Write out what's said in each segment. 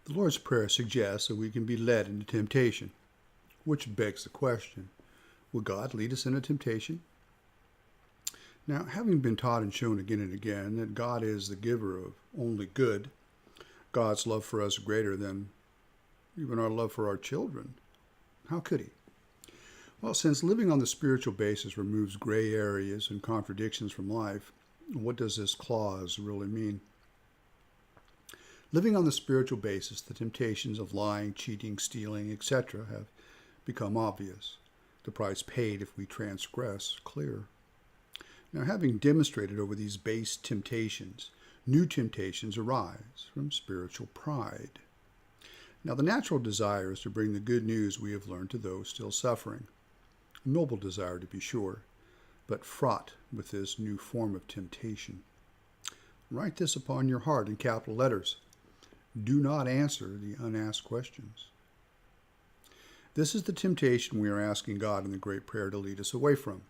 The Lord's Prayer suggests that we can be led into temptation, which begs the question, will God lead us into temptation? Now, having been taught and shown again and again that God is the giver of only good, God's love for us is greater than even our love for our children, how could he? Well, since living on the spiritual basis removes gray areas and contradictions from life, what does this clause really mean? Living on the spiritual basis, the temptations of lying, cheating, stealing, etc. have become obvious. The price paid if we transgress, clear. Now, having demonstrated over these base temptations, new temptations arise from spiritual pride. Now, the natural desire is to bring the good news we have learned to those still suffering. A noble desire, to be sure, but fraught with this new form of temptation. Write this upon your heart in capital letters. Do not answer the unasked questions. This is the temptation we are asking God in the great prayer to lead us away from.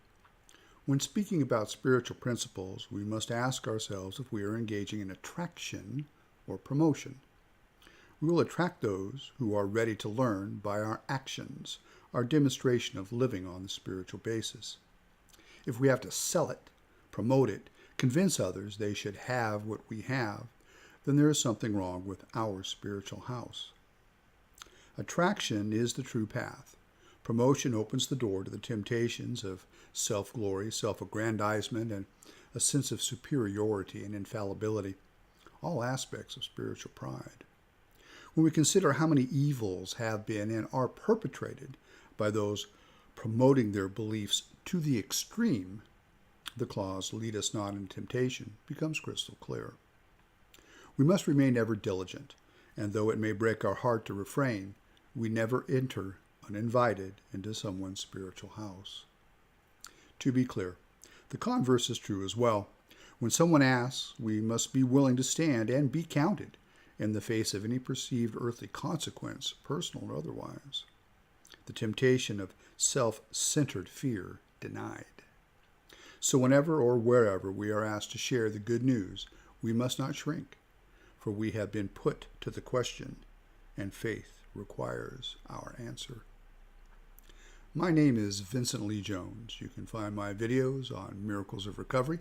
When speaking about spiritual principles, we must ask ourselves if we are engaging in attraction or promotion. We will attract those who are ready to learn by our actions, our demonstration of living on the spiritual basis. If we have to sell it, promote it, convince others they should have what we have, then there is something wrong with our spiritual house. Attraction is the true path. Promotion opens the door to the temptations of self-glory, self-aggrandizement, and a sense of superiority and infallibility, all aspects of spiritual pride. When we consider how many evils have been and are perpetrated by those promoting their beliefs to the extreme, the clause, "lead us not into temptation," becomes crystal clear. We must remain ever diligent, and though it may break our heart to refrain, we never enter uninvited into someone's spiritual house. To be clear, the converse is true as well. When someone asks, we must be willing to stand and be counted in the face of any perceived earthly consequence, personal or otherwise. The temptation of self-centered fear denied. So whenever or wherever we are asked to share the good news, we must not shrink, for we have been put to the question, and faith requires our answer. My name is Vincent Lee Jones. You can find my videos on Miracles of Recovery,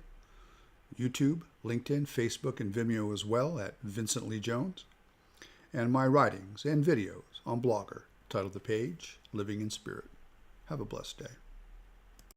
YouTube, LinkedIn, Facebook, and Vimeo as well at Vincent Lee Jones, and my writings and videos on Blogger, titled The Page, Living in Spirit. Have a blessed day.